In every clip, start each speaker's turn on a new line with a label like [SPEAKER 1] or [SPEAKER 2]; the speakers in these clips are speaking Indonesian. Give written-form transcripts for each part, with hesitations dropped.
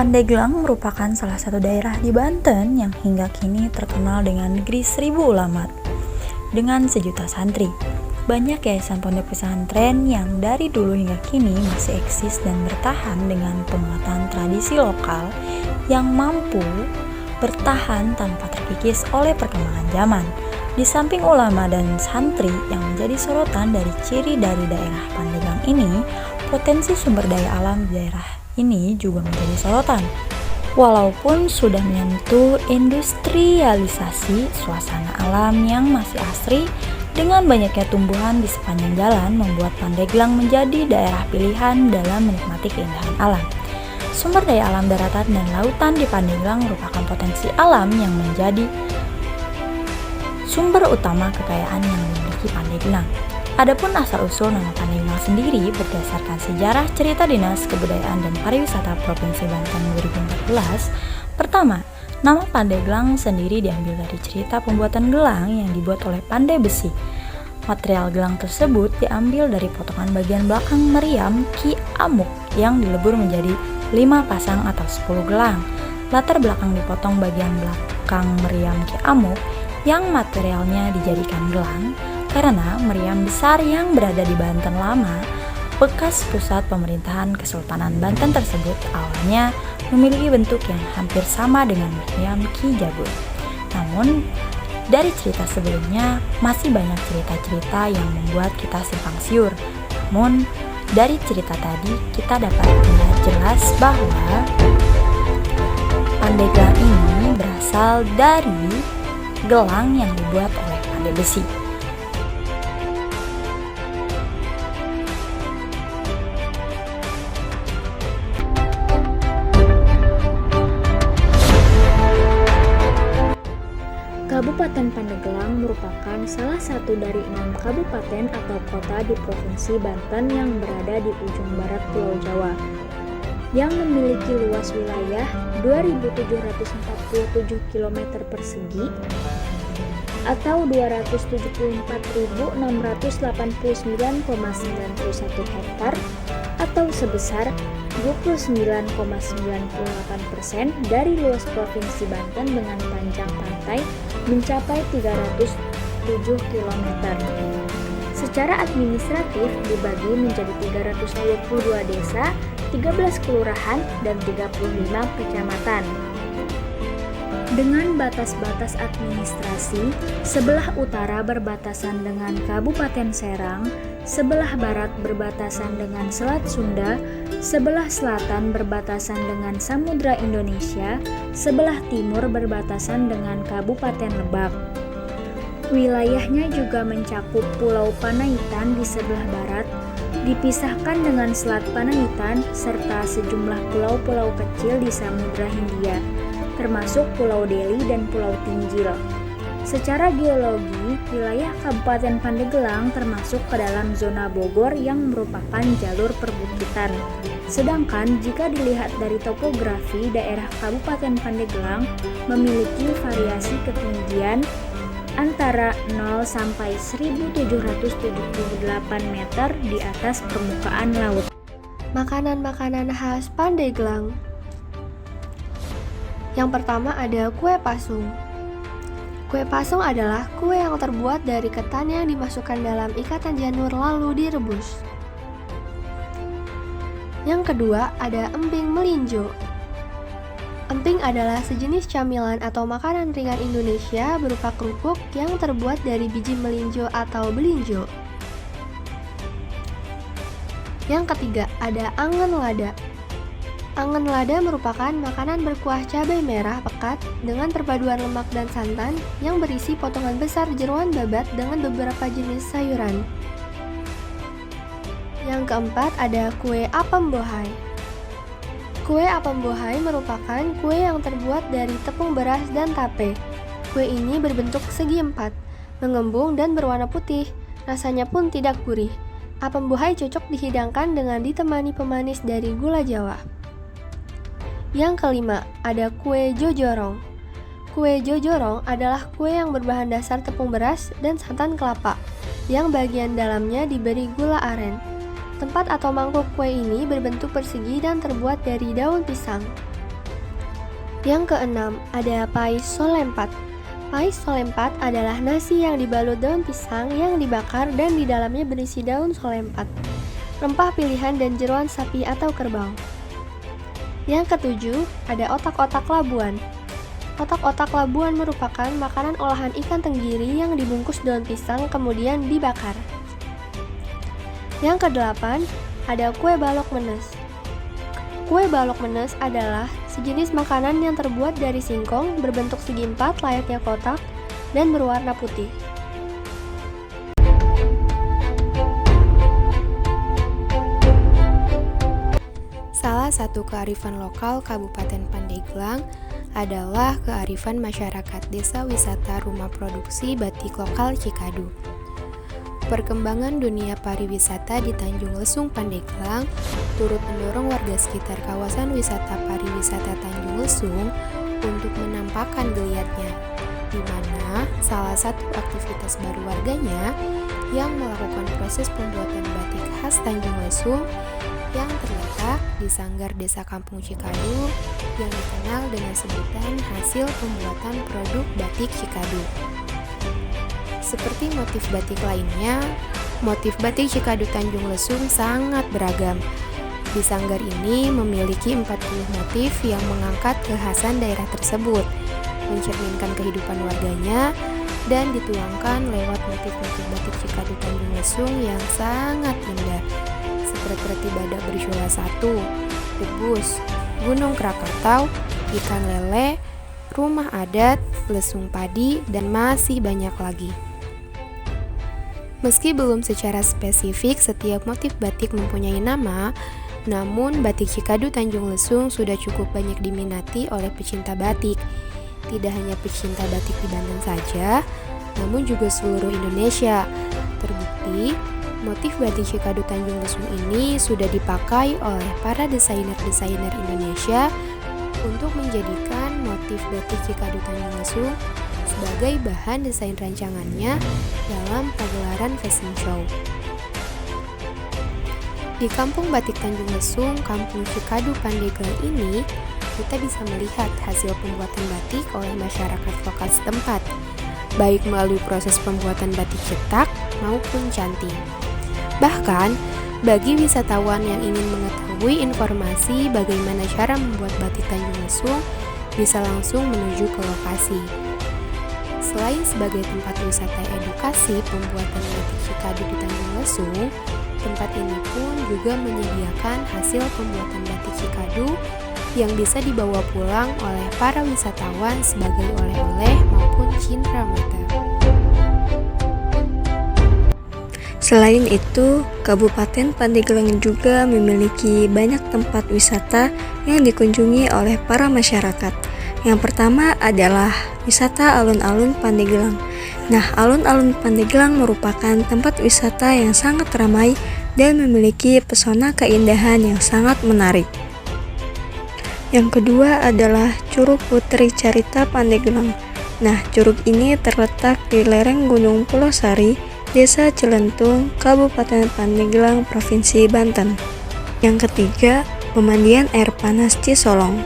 [SPEAKER 1] Pandeglang merupakan salah satu daerah di Banten yang hingga kini terkenal dengan negeri 1000 ulama dengan sejuta santri. Banyak yayasan pondok pesantren yang dari dulu hingga kini masih eksis dan bertahan dengan penguatan tradisi lokal yang mampu bertahan tanpa terkikis oleh perkembangan zaman. Di samping ulama dan santri yang menjadi sorotan dari ciri dari daerah Pandeglang ini, potensi sumber daya alam di daerah ini juga menjadi sorotan. Walaupun sudah menyentuh industrialisasi, suasana alam yang masih asri dengan banyaknya tumbuhan di sepanjang jalan membuat Pandeglang menjadi daerah pilihan dalam menikmati keindahan alam. Sumber daya alam daratan dan lautan di Pandeglang merupakan potensi alam yang menjadi sumber utama kekayaan yang dimiliki Pandeglang. Adapun asal-usul nama Pandeglang sendiri berdasarkan sejarah cerita Dinas Kebudayaan dan Pariwisata Provinsi Banten 2014. Pertama, nama Pandeglang sendiri diambil dari cerita pembuatan gelang yang dibuat oleh pandai besi. Material gelang tersebut diambil dari potongan bagian belakang meriam Ki Amuk yang dilebur menjadi 5 pasang atau 10 gelang. Latar belakang dipotong bagian belakang meriam Ki Amuk yang materialnya dijadikan gelang karena meriam besar yang berada di Banten lama, bekas pusat pemerintahan Kesultanan Banten tersebut awalnya memiliki bentuk yang hampir sama dengan meriam Ki Jabur. Namun, dari cerita sebelumnya masih banyak cerita-cerita yang membuat kita simpang siur. Namun, dari cerita tadi kita dapat melihat jelas bahwa Pandeglang ini berasal dari gelang yang dibuat oleh pandai besi.
[SPEAKER 2] Kabupaten Pandeglang merupakan salah satu dari 6 kabupaten atau kota di Provinsi Banten yang berada di ujung barat Pulau Jawa, yang memiliki luas wilayah 2.747 km persegi atau 274.689,91 hektar atau sebesar 29,98% dari luas Provinsi Banten dengan panjang pantai mencapai 307 km. Secara administratif dibagi menjadi 322 desa, 13 kelurahan, dan 35 kecamatan. Dengan batas-batas administrasi, sebelah utara berbatasan dengan Kabupaten Serang, sebelah barat berbatasan dengan Selat Sunda, sebelah selatan berbatasan dengan Samudra Indonesia, sebelah timur berbatasan dengan Kabupaten Lebak. Wilayahnya juga mencakup Pulau Panaitan di sebelah barat, dipisahkan dengan Selat Panaitan serta sejumlah pulau-pulau kecil di Samudra Hindia, termasuk Pulau Deli dan Pulau Tinjil. Secara geologi, wilayah Kabupaten Pandeglang termasuk ke dalam zona Bogor yang merupakan jalur perbukitan. Sedangkan jika dilihat dari topografi, daerah Kabupaten Pandeglang memiliki variasi ketinggian antara 0 sampai 1778 meter di atas permukaan laut.
[SPEAKER 3] Makanan-makanan khas Pandeglang. Yang pertama ada kue pasung. Kue pasung adalah kue yang terbuat dari ketan yang dimasukkan dalam ikatan janur lalu direbus. Yang kedua ada emping melinjo. Emping adalah sejenis camilan atau makanan ringan Indonesia berupa kerupuk yang terbuat dari biji melinjo atau belinjo. Yang ketiga ada angen lada. Angen lada merupakan makanan berkuah cabai merah pekat dengan perpaduan lemak dan santan yang berisi potongan besar jeroan babat dengan beberapa jenis sayuran. Yang keempat ada kue apem bohai. Kue apem bohai merupakan kue yang terbuat dari tepung beras dan tape. Kue ini berbentuk segi empat, mengembung dan berwarna putih, rasanya pun tidak gurih. Apem bohai cocok dihidangkan dengan ditemani pemanis dari gula Jawa. Yang kelima, ada kue jojorong. Kue jojorong adalah kue yang berbahan dasar tepung beras dan santan kelapa, yang bagian dalamnya diberi gula aren. Tempat atau mangkuk kue ini berbentuk persegi dan terbuat dari daun pisang. Yang keenam, ada pais solempat. Pais solempat adalah nasi yang dibalut daun pisang yang dibakar dan di dalamnya berisi daun solempat, rempah pilihan dan jeroan sapi atau kerbau. Yang ketujuh, ada otak-otak labuan. Otak-otak labuan merupakan makanan olahan ikan tenggiri yang dibungkus daun pisang kemudian dibakar. Yang kedelapan, ada kue balok menes. Kue balok menes adalah sejenis makanan yang terbuat dari singkong berbentuk segi empat layaknya kotak dan berwarna putih.
[SPEAKER 4] Salah satu kearifan lokal Kabupaten Pandeglang adalah kearifan masyarakat Desa Wisata Rumah Produksi Batik Lokal Cikadu. Perkembangan dunia pariwisata di Tanjung Lesung, Pandeglang turut mendorong warga sekitar kawasan wisata pariwisata Tanjung Lesung untuk menampakkan geliatnya, di mana salah satu aktivitas baru warganya yang melakukan proses pembuatan batik khas Tanjung Lesung yang terletak di Sanggar Desa Kampung Cikadu yang dikenal dengan sebutan hasil pembuatan produk batik Cikadu. Seperti motif batik lainnya, motif batik Cikadu Tanjung Lesung sangat beragam. Di sanggar ini memiliki 40 motif yang mengangkat kekhasan daerah tersebut, mencerminkan kehidupan warganya, dan dituangkan lewat motif-motif batik Cikadu Tanjung Lesung yang sangat indah, seperti badak bersyola 1, debus, gunung Krakatau, ikan lele, rumah adat, lesung padi, dan masih banyak lagi. Meski belum secara spesifik setiap motif batik mempunyai nama, namun batik Cikadu Tanjung Lesung sudah cukup banyak diminati oleh pecinta batik. Tidak hanya pecinta batik di Banten saja, namun juga seluruh Indonesia. Terbukti, motif batik Cikadu Tanjung Lesung ini sudah dipakai oleh para desainer-desainer Indonesia untuk menjadikan motif batik Cikadu Tanjung Lesung sebagai bahan desain rancangannya dalam pagelaran fashion show. Di Kampung Batik Tanjung Lesung, Kampung Cikadu Pandeglang ini, kita bisa melihat hasil pembuatan batik oleh masyarakat lokal setempat, baik melalui proses pembuatan batik cetak maupun canting. Bahkan, bagi wisatawan yang ingin mengetahui informasi bagaimana cara membuat batik Tanjung Lesung, bisa langsung menuju ke lokasi. Selain sebagai tempat wisata edukasi pembuatan batik Cikadu di Tanjung Lesung, tempat ini pun juga menyediakan hasil pembuatan batik Cikadu yang bisa dibawa pulang oleh para wisatawan sebagai oleh-oleh maupun cindera mata.
[SPEAKER 5] Selain itu, Kabupaten Pandeglang juga memiliki banyak tempat wisata yang dikunjungi oleh para masyarakat. Yang pertama adalah wisata alun-alun Pandeglang. Nah, alun-alun Pandeglang merupakan tempat wisata yang sangat ramai dan memiliki pesona keindahan yang sangat menarik. Yang kedua adalah Curug Putri Carita Pandeglang. Nah, curug ini terletak di lereng Gunung Pulau Sari, Desa Celentung, Kabupaten Pandeglang, Provinsi Banten. Yang ketiga, Pemandian Air Panas Cisolong.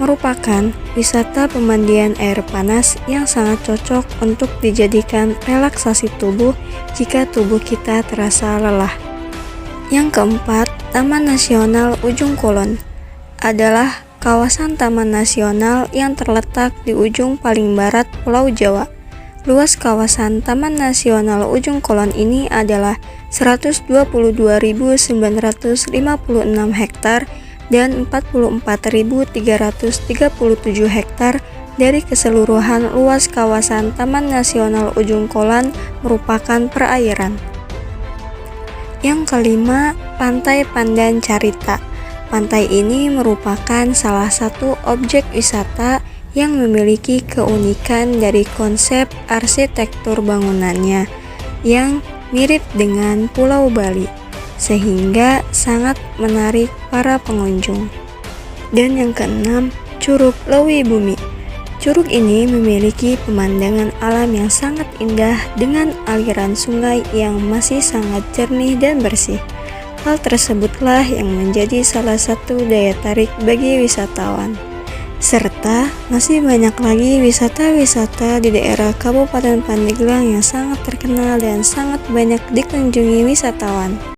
[SPEAKER 5] Merupakan wisata pemandian air panas yang sangat cocok untuk dijadikan relaksasi tubuh jika tubuh kita terasa lelah. Yang keempat, Taman Nasional Ujung Kulon adalah kawasan taman nasional yang terletak di ujung paling barat Pulau Jawa. Luas kawasan Taman Nasional Ujung Kulon ini adalah 122.956 hektar dan 44.337 hektar dari keseluruhan luas kawasan Taman Nasional Ujung Kulon merupakan perairan. Yang kelima, Pantai Pandan Carita. Pantai ini merupakan salah satu objek wisata yang memiliki keunikan dari konsep arsitektur bangunannya yang mirip dengan Pulau Bali, sehingga sangat menarik para pengunjung. Dan yang keenam, Curug Lewi Bumi. Curug ini memiliki pemandangan alam yang sangat indah dengan aliran sungai yang masih sangat jernih dan bersih. Hal tersebutlah yang menjadi salah satu daya tarik bagi wisatawan. Serta masih banyak lagi wisata-wisata di daerah Kabupaten Pandeglang yang sangat terkenal dan sangat banyak dikunjungi wisatawan.